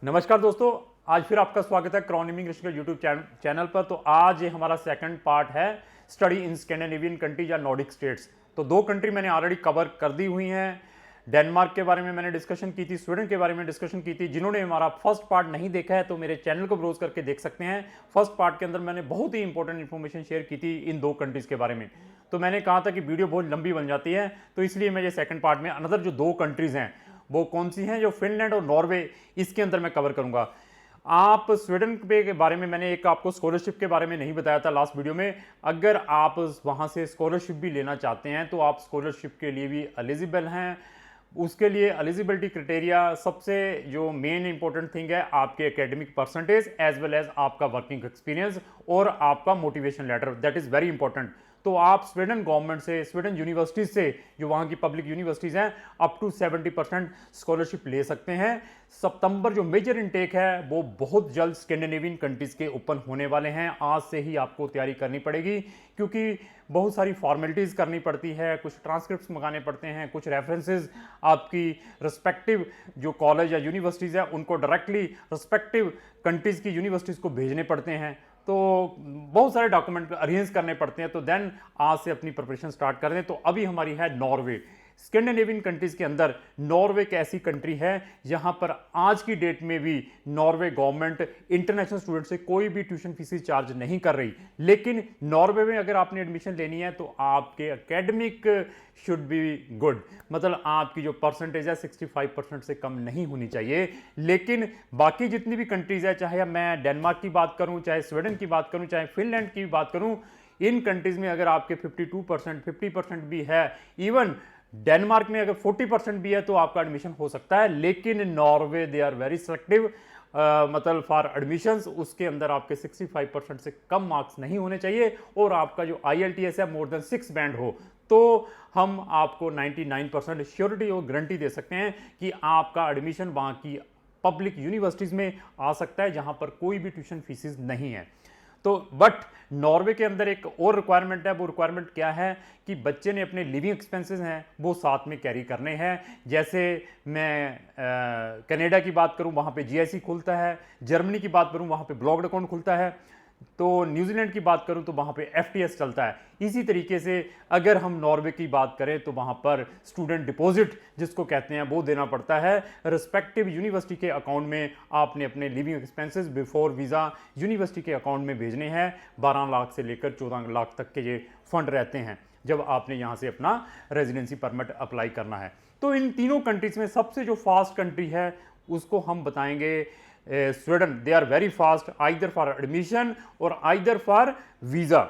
नमस्कार दोस्तों, आज फिर आपका स्वागत है क्रॉन इमिग्रेशन के यूट्यूब चैनल पर। तो आज ये हमारा सेकंड पार्ट है स्टडी इन स्कैंडिनेवियन कंट्रीज या नॉर्डिक स्टेट्स। तो दो कंट्री मैंने ऑलरेडी कवर कर दी हुई हैं। डेनमार्क के बारे में मैंने डिस्कशन की थी, स्वीडन के बारे में डिस्कशन की थी। जिन्होंने हमारा फर्स्ट पार्ट नहीं देखा है तो मेरे चैनल को ब्राउज करके देख सकते हैं। फर्स्ट पार्ट के अंदर मैंने बहुत ही इंपॉर्टेंट इन्फॉर्मेशन शेयर की थी इन दो कंट्रीज के बारे में। तो मैंने कहा था कि वीडियो बहुत लंबी बन जाती है, तो इसलिए मैं ये सेकंड पार्ट में अनदर जो दो कंट्रीज हैं वो कौन सी हैं, जो फिनलैंड और नॉर्वे, इसके अंदर मैं कवर करूंगा। आप स्वीडन के बारे में मैंने एक आपको स्कॉलरशिप के बारे में नहीं बताया था लास्ट वीडियो में। अगर आप वहां से स्कॉलरशिप भी लेना चाहते हैं तो आप स्कॉलरशिप के लिए भी एलिजिबल हैं। उसके लिए एलिजिबिलिटी क्राइटेरिया सबसे जो मेन इंपॉर्टेंट थिंग है, आपके academic percentage as well as आपका वर्किंग एक्सपीरियंस और आपका motivation letter, that is very important. तो आप स्वीडन गवर्नमेंट से, स्वीडन यूनिवर्सिटीज से, जो वहाँ की पब्लिक यूनिवर्सिटीज़ हैं, अप टू 70% स्कॉलरशिप ले सकते हैं। सितंबर जो मेजर इनटेक है वो बहुत जल्द स्कैंडिनेवियन कंट्रीज के ओपन होने वाले हैं। आज से ही आपको तैयारी करनी पड़ेगी, क्योंकि बहुत सारी फॉर्मेलिटीज़ करनी पड़ती है, कुछ ट्रांसक्रिप्ट्स मंगाने पड़ते हैं, कुछ रेफरेंसेज आपकी रिस्पेक्टिव जो कॉलेज या यूनिवर्सिटीज़ है उनको डायरेक्टली रिस्पेक्टिव कंट्रीज़ की यूनिवर्सिटीज़ को भेजने पड़ते हैं। तो बहुत सारे डॉक्यूमेंट अरेंज करने पड़ते हैं। तो देन आज से अपनी प्रिपरेशन स्टार्ट कर दें। तो अभी हमारी है नॉर्वे। स्कैंडिनेवियन कंट्रीज के अंदर नॉर्वे एक ऐसी कंट्री है जहां पर आज की डेट में भी नॉर्वे गवर्नमेंट इंटरनेशनल स्टूडेंट से कोई भी ट्यूशन फीस चार्ज नहीं कर रही। लेकिन नॉर्वे में अगर आपने एडमिशन लेनी है तो आपके एकेडमिक शुड बी गुड, मतलब आपकी जो परसेंटेज है 65% से कम नहीं होनी चाहिए। लेकिन बाकी जितनी भी कंट्रीज है, चाहे मैं डेनमार्क की बात करूं, चाहे स्वीडन की बात करूं, चाहे फिनलैंड की बात करूं, इन कंट्रीज में अगर आपके 52%, 50% भी है, इवन डेनमार्क में अगर 40% भी है तो आपका एडमिशन हो सकता है। लेकिन Norway they are very selective, मतलब फॉर एडमिशंस उसके अंदर आपके 65% से कम मार्क्स नहीं होने चाहिए और आपका जो IELTS है मोर देन 6 बैंड हो, तो हम आपको 99% श्योरिटी और गारंटी दे सकते हैं कि आपका एडमिशन वहाँ की पब्लिक यूनिवर्सिटीज़ में आ सकता है जहाँ पर कोई भी ट्यूशन फीसिस नहीं है। तो बट नॉर्वे के अंदर एक और रिक्वायरमेंट है। वो रिक्वायरमेंट क्या है कि बच्चे ने अपने लिविंग एक्सपेंसेस हैं वो साथ में कैरी करने हैं। जैसे मैं कनाडा की बात करूं, वहाँ पे GIC खुलता है। जर्मनी की बात करूं, वहाँ पे ब्लॉक्ड अकाउंट खुलता है। तो न्यूजीलैंड की बात करूं तो वहाँ पे FTS चलता है। इसी तरीके से अगर हम नॉर्वे की बात करें तो वहाँ पर स्टूडेंट डिपॉजिट जिसको कहते हैं वो देना पड़ता है। रिस्पेक्टिव यूनिवर्सिटी के अकाउंट में आपने अपने living expenses before visa university के अकाउंट में भेजने हैं। 12 लाख से लेकर 14 लाख तक के ये फंड रहते हैं जब आपने यहाँ से अपना रेजिडेंसी परमिट अप्लाई करना है। तो इन तीनों कंट्रीज में सबसे जो फास्ट कंट्री है उसको हम बताएंगे Sweden. They are very fast either for admission और आइदर फॉर वीज़ा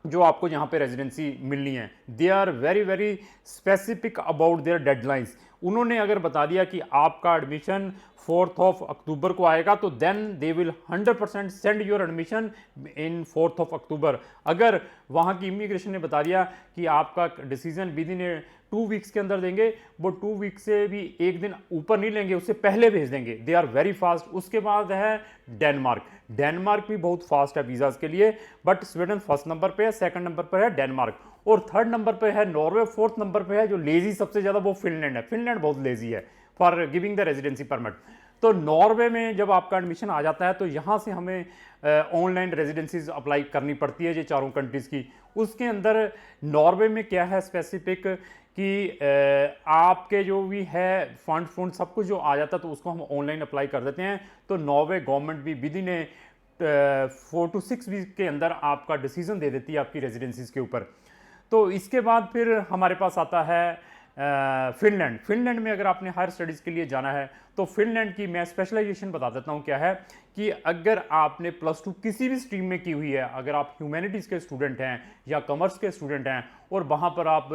जो आपको यहाँ पे रेजिडेंसी मिलनी है। They are very very specific about their deadlines. उन्होंने अगर बता दिया कि आपका एडमिशन 4 अक्टूबर को आएगा तो then they will 100% send your admission in 4 October. अगर वहाँ की इमिग्रेशन ने बता दिया कि आपका डिसीजन विद इन 2 वीक्स के अंदर देंगे, वो 2 वीक से भी एक दिन ऊपर नहीं लेंगे, उससे पहले भेज देंगे। They are very fast. उसके बाद है डेनमार्क। डेनमार्क भी बहुत फास्ट है वीज़ाज के लिए, बट स्वीडन फर्स्ट नंबर पे है, सेकंड नंबर पर है डेनमार्क और थर्ड नंबर पे है नॉर्वे, फोर्थ नंबर पे है जो लेजी सबसे ज़्यादा वो फिनलैंड है। फिनलैंड बहुत लेजी है for giving the residency permit. तो नॉर्वे में जब आपका एडमिशन आ जाता है तो यहाँ से हमें ऑनलाइन रेजिडेंसीज अप्लाई करनी पड़ती है ये चारों कंट्रीज़ की। उसके अंदर नॉर्वे में क्या है स्पेसिफिक कि आपके जो भी है फंड सब कुछ जो आ जाता है तो उसको हम ऑनलाइन अप्लाई कर देते हैं। तो नॉर्वे गवर्नमेंट भी विद इन 4 to 6 वीक के अंदर आपका डिसीजन दे देती है आपकी रेजिडेंसीज के ऊपर। तो इसके बाद फिर हमारे पास आता है फिनलैंड। फिनलैंड में अगर आपने हायर स्टडीज़ के लिए जाना है तो फिनलैंड की मैं स्पेशलाइजेशन बता देता हूँ क्या है कि अगर आपने +2 किसी भी स्ट्रीम में की हुई है, अगर आप ह्यूमैनिटीज़ के स्टूडेंट हैं या कॉमर्स के स्टूडेंट हैं और वहाँ पर आप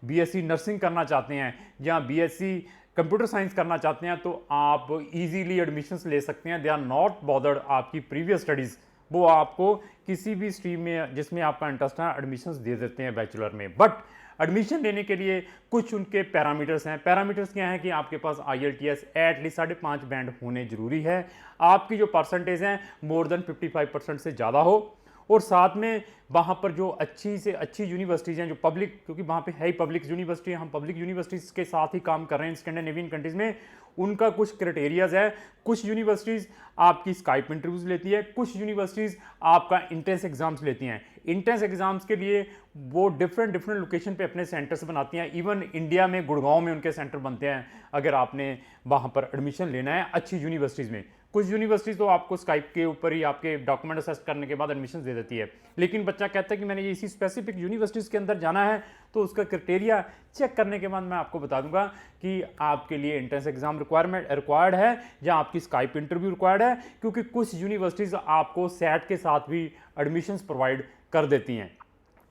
BSc नर्सिंग करना चाहते हैं या BSc कंप्यूटर साइंस करना चाहते हैं तो आप इजीली एडमिशन्स ले सकते हैं। दे आर नॉट बॉदर्ड आपकी प्रीवियस स्टडीज़, वो आपको किसी भी स्ट्रीम में जिसमें आपका इंटरेस्ट है एडमिशन्स दे देते हैं बैचलर में। बट एडमिशन लेने के लिए कुछ उनके पैरामीटर्स हैं। पैरामीटर्स क्या हैं कि आपके पास IELTS एटलीस्ट 5.5 बैंड होने जरूरी है, आपकी जो परसेंटेज हैं मोर देन 55% से ज़्यादा हो, और साथ में वहाँ पर जो अच्छी से अच्छी यूनिवर्सिटीज़ हैं जो पब्लिक, क्योंकि वहाँ पे है ही पब्लिक यूनिवर्सिटी, हम पब्लिक यूनिवर्सिटीज़ के साथ ही काम कर रहे हैं स्कैंडिनेवियन कंट्रीज़ में, उनका कुछ क्राइटेरियाज है। कुछ यूनिवर्सिटीज़ आपकी स्काइप इंटरव्यूज़ लेती है, कुछ यूनिवर्सिटीज़ आपका इंट्रेंस एग्जाम्स लेती हैं। इंट्रेंस एग्जाम्स के लिए वो डिफरेंट लोकेशन पे अपने सेंटर्स बनाती हैं। इवन इंडिया में गुड़गांव में उनके सेंटर बनते हैं अगर आपने वहाँ पर एडमिशन लेना है अच्छी यूनिवर्सिटीज़ में। कुछ यूनिवर्सिटीज़ तो आपको स्काइप के ऊपर ही आपके डॉक्यूमेंट असेस करने के बाद एडमिशन दे देती है, लेकिन बच्चा कहता है कि मैंने ये इसी स्पेसिफिक यूनिवर्सिटीज़ के अंदर जाना है, तो उसका क्राइटेरिया चेक करने के बाद मैं आपको बता दूंगा कि आपके लिए एंट्रेंस एग्जाम रिक्वायर्ड है या आपकी स्काइप इंटरव्यू रिक्वायर्ड है, क्योंकि कुछ यूनिवर्सिटीज़ आपको सैट के साथ भी एडमिशन्स प्रोवाइड कर देती हैं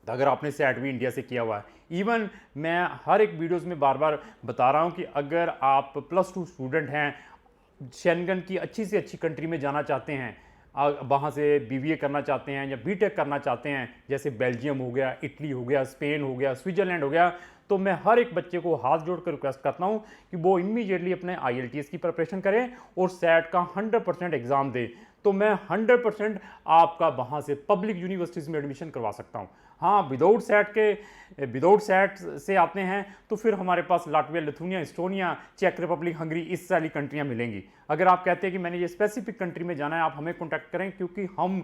अगर आपने सैट भी इंडिया से किया हुआ है। इवन मैं हर एक वीडियोज़ में बार बार बता रहा हूँ कि अगर आप +2 स्टूडेंट हैं, शेंगन की अच्छी से अच्छी कंट्री में जाना चाहते हैं, वहाँ से BBA करना चाहते हैं या BTech करना चाहते हैं, जैसे बेल्जियम हो गया, इटली हो गया, स्पेन हो गया, स्विट्ज़रलैंड हो गया, तो मैं हर एक बच्चे को हाथ जोड़कर रिक्वेस्ट करता हूँ कि वो इमीडिएटली अपने IELTS की प्रिपरेशन करें और सैट का 100% एग्ज़ाम दे, तो मैं 100% आपका वहाँ से पब्लिक यूनिवर्सिटीज़ में एडमिशन करवा सकता हूँ। हाँ, विदाउट सैट से आते हैं तो फिर हमारे पास लाटविया, लिथुनिया, एस्टोनिया, चेक रिपब्लिक, हंगरी, इस सारी कंट्रियाँ मिलेंगी। अगर आप कहते हैं कि मैंने ये स्पेसिफिक कंट्री में जाना है, आप हमें कॉन्टैक्ट करें, क्योंकि हम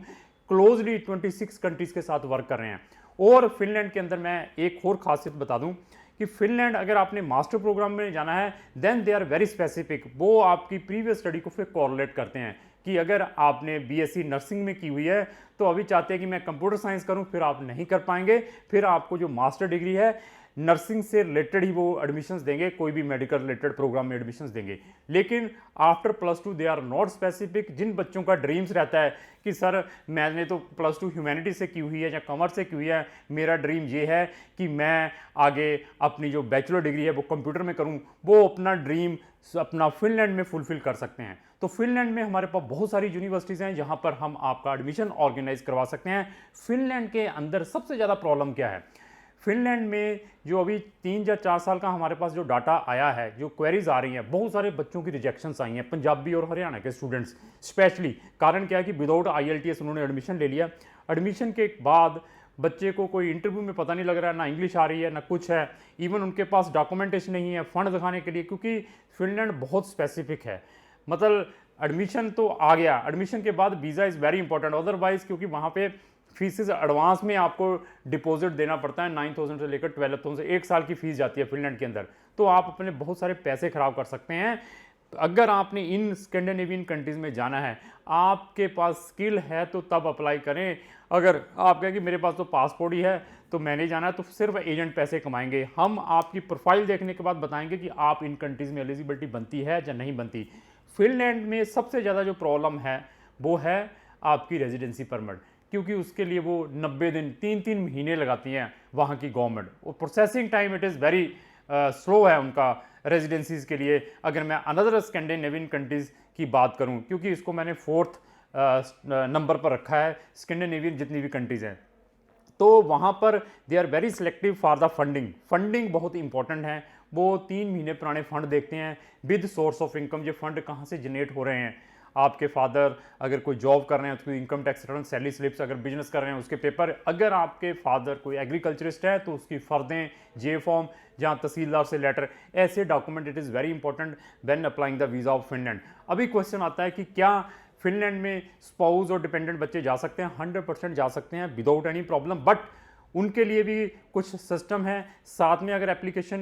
क्लोजली 26 कंट्रीज़ के साथ वर्क कर रहे हैं। और फिनलैंड के अंदर मैं एक और खासियत बता दूं कि फिनलैंड अगर आपने मास्टर प्रोग्राम में जाना है then they are very specific, वो आपकी प्रीवियस स्टडी को फिर कोरिलेट करते हैं कि अगर आपने BSc नर्सिंग में की हुई है तो अभी चाहते हैं कि मैं कंप्यूटर साइंस करूं, फिर आप नहीं कर पाएंगे, फिर आपको जो मास्टर डिग्री है नर्सिंग से रिलेटेड ही वो एडमिशन्स देंगे, कोई भी मेडिकल रिलेटेड प्रोग्राम में एडमिशन्स देंगे। लेकिन after +2 they are not specific. जिन बच्चों का ड्रीम्स रहता है कि सर मैंने तो +2 ह्यूमैनिटी से की हुई है या कॉमर्स से की हुई है, मेरा ड्रीम ये है कि मैं आगे अपनी जो बैचलर डिग्री है वो कंप्यूटर में करूं, वो अपना ड्रीम अपना फिनलैंड में फुलफिल कर सकते हैं। तो फिनलैंड में हमारे पास बहुत सारी यूनिवर्सिटीज़ हैं जहां पर हम आपका एडमिशन ऑर्गेनाइज करवा सकते हैं। फिनलैंड के अंदर सबसे ज़्यादा प्रॉब्लम क्या है? फिनलैंड में जो अभी 3 या 4 साल का हमारे पास जो डाटा आया है, जो क्वेरीज आ रही हैं, बहुत सारे बच्चों की रिजेक्शंस आई हैं, पंजाबी और हरियाणा के स्टूडेंट्स स्पेशली। कारण क्या है कि विदाउट IELTS उन्होंने एडमिशन ले लिया। एडमिशन के बाद बच्चे को कोई इंटरव्यू में पता नहीं लग रहा है, ना इंग्लिश आ रही है ना कुछ है, इवन उनके पास डॉक्यूमेंटेशन नहीं है फंड दिखाने के लिए, क्योंकि फिनलैंड बहुत स्पेसिफिक है। मतलब एडमिशन तो आ गया, एडमिशन के बाद visa is very important, otherwise क्योंकि वहाँ पे फीसेस एडवांस में आपको डिपॉजिट देना पड़ता है 9,000 से लेकर 12,000, 1 साल की फीस जाती है फिनलैंड के अंदर, तो आप अपने बहुत सारे पैसे खराब कर सकते हैं। अगर आपने इन स्कैंडिनेवियन कंट्रीज़ में जाना है, आपके पास स्किल है तो तब अप्लाई करें। अगर आप कहें कि मेरे पास तो पासपोर्ट ही है तो मैंने जाना है, तो सिर्फ एजेंट पैसे कमाएंगे। हम आपकी प्रोफाइल देखने के बाद बताएंगे कि आप इन कंट्रीज़ में एलिजिबिलिटी बनती है या नहीं बनती। फिनलैंड में सबसे ज़्यादा जो प्रॉब्लम है वो है आपकी रेजिडेंसी परमिट, क्योंकि उसके लिए वो 90 दिन 3-3 महीने लगाती हैं वहाँ की गवर्नमेंट, और processing time it is very slow है उनका रेजिडेंसीज़ के लिए। अगर मैं अनदर स्कैंडिनेवियन कंट्रीज़ की बात करूँ, क्योंकि इसको मैंने 4th नंबर पर रखा है स्कैंडिनेवियन जितनी भी कंट्रीज़ हैं, तो वहाँ पर they are very selective for the funding बहुत इंपॉर्टेंट है। वो 3 महीने पुराने फंड देखते हैं विद सोर्स ऑफ इनकम, ये फंड कहाँ से जनरेट हो रहे हैं। आपके फादर अगर कोई जॉब कर रहे हैं तो income tax return, salary slips, अगर बिजनेस कर रहे हैं उसके पेपर, अगर आपके फादर कोई एग्रीकल्चरिस्ट है तो उसकी फर्दें, जे फॉर्म, जहाँ तहसीलदार से लेटर, ऐसे document it is very important when applying the visa of Finland. अभी क्वेश्चन आता है कि क्या फिनलैंड में स्पाउस और डिपेंडेंट बच्चे जा सकते हैं? 100% जा सकते हैं विदाउट एनी प्रॉब्लम, बट उनके लिए भी कुछ सिस्टम है। साथ में अगर एप्लीकेशन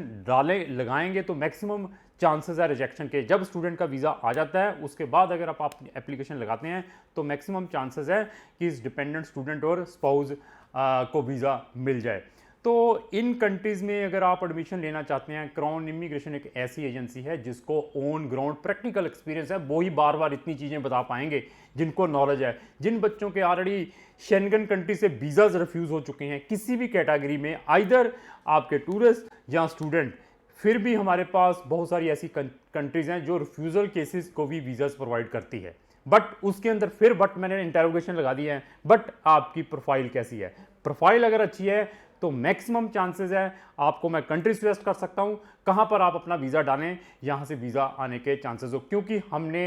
लगाएंगे तो मैक्सिमम चांसेस है रिजेक्शन के। जब स्टूडेंट का वीज़ा आ जाता है उसके बाद अगर आप एप्लीकेशन लगाते हैं तो मैक्सिमम चांसेस है कि इस डिपेंडेंट स्टूडेंट और स्पाउस को वीज़ा मिल जाए। तो इन कंट्रीज़ में अगर आप एडमिशन लेना चाहते हैं, क्राउन इमिग्रेशन एक ऐसी एजेंसी है जिसको ऑन ग्राउंड प्रैक्टिकल एक्सपीरियंस है, वो ही बार बार इतनी चीज़ें बता पाएंगे जिनको नॉलेज है। जिन बच्चों के ऑलरेडी शेंगन कंट्री से वीज़ाज रिफ्यूज़ हो चुके हैं किसी भी कैटेगरी में, आइदर आपके टूरिस्ट या स्टूडेंट, फिर भी हमारे पास बहुत सारी ऐसी कंट्रीज़ हैं जो रिफ्यूज़ल केसेस को भी वीज़ाज प्रोवाइड करती है। बट उसके अंदर फिर मैंने इंटरोगेशन लगा दी है, बट आपकी प्रोफाइल कैसी है? प्रोफाइल अगर अच्छी है तो मैक्सिमम चांसेस है आपको मैं कंट्री सजेस्ट कर सकता हूं कहां पर आप अपना वीज़ा डालें, यहां से वीज़ा आने के चांसेस हो। क्योंकि हमने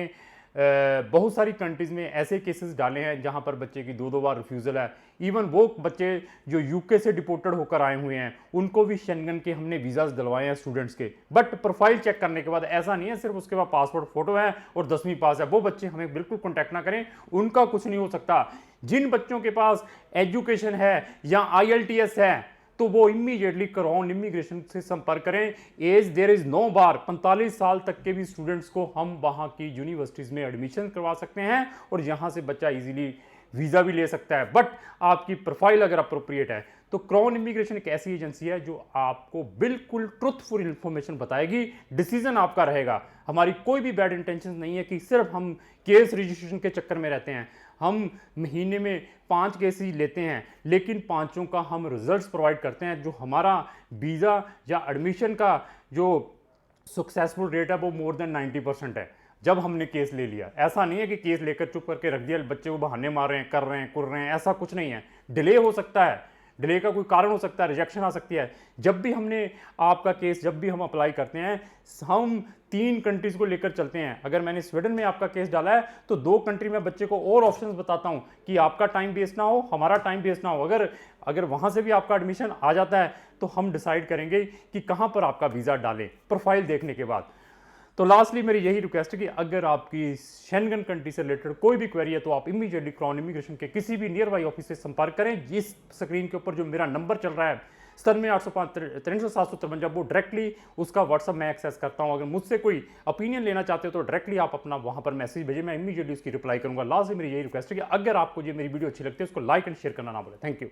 बहुत सारी कंट्रीज़ में ऐसे केसेस डाले हैं जहां पर बच्चे की 2-2 बार रिफ्यूज़ल है। इवन वो बच्चे जो यूके से डिपोर्टेड होकर आए हुए हैं उनको भी शेंगन के हमने वीज़ाज दिलवाए हैं स्टूडेंट्स के। बट प्रोफाइल चेक करने के बाद ऐसा नहीं है सिर्फ उसके बाद पासपोर्ट फ़ोटो है और 10वीं पास है, वो बच्चे हमें बिल्कुल कॉन्टैक्ट ना करें, उनका कुछ नहीं हो सकता। जिन बच्चों के पास एजुकेशन है या IELTS है तो वो इमीडिएटली क्राउन इमिग्रेशन से संपर्क करें। एज देयर इज नो बार, 45 साल तक के भी स्टूडेंट्स को हम वहाँ की यूनिवर्सिटीज़ में एडमिशन करवा सकते हैं और यहाँ से बच्चा इजीली वीज़ा भी ले सकता है। बट आपकी प्रोफाइल अगर अप्रोप्रिएट है तो क्राउन इमिग्रेशन एक ऐसी एजेंसी है जो आपको बिल्कुल ट्रुथफुल इंफॉर्मेशन बताएगी, डिसीजन आपका रहेगा। हमारी कोई भी बैड इंटेंशन नहीं है कि सिर्फ हम केस रजिस्ट्रेशन के चक्कर में रहते हैं। हम महीने में 5 केस ही लेते हैं लेकिन 5 का हम रिजल्ट्स प्रोवाइड करते हैं। जो हमारा वीज़ा या एडमिशन का जो सक्सेसफुल रेट है वो मोर देन 90% है जब हमने केस ले लिया। ऐसा नहीं है कि केस लेकर चुप करके रख दिया, बच्चे को बहाने मार रहे हैं, कर रहे हैं, कुर रहे हैं, ऐसा कुछ नहीं है। डिले हो सकता है, डिले का कोई कारण हो सकता है, रिजेक्शन आ सकती है। जब भी हमने आपका केस, जब भी हम अप्लाई करते हैं, हम 3 कंट्रीज़ को लेकर चलते हैं। अगर मैंने स्वीडन में आपका केस डाला है तो 2 कंट्री में बच्चे को और ऑप्शंस बताता हूं कि आपका टाइम वेस्ट ना हो, हमारा टाइम वेस्ट ना हो। अगर वहां से भी आपका एडमिशन आ जाता है तो हम डिसाइड करेंगे कि कहां पर आपका वीज़ा डालें प्रोफाइल देखने के बाद। तो लास्टली मेरी यही रिक्वेस्ट है कि अगर आपकी शेंगन कंट्री से रिलेटेड कोई भी क्वेरी है तो आप इमीडिएटली क्राउन इमिग्रेशन के किसी भी नियर बाई ऑफिस से संपर्क करें। जिस स्क्रीन के ऊपर जो मेरा नंबर चल रहा है 97 वो डायरेक्टली उसका व्हाट्सअप मैं एक्सेस करता हूं। अगर मुझसे कोई ओपिनियन लेना चाहते हो तो डायरेक्टली आप अपना वहां पर मैसेज भेजें, मैं इमीडिएटली उसकी रिप्लाई करूंगा। लास्ट में मेरी यही रिक्वेस्ट है कि अगर आपको ये मेरी वीडियो अच्छी लगती है उसको लाइक एंड शेयर करना ना भूलें। Thank you.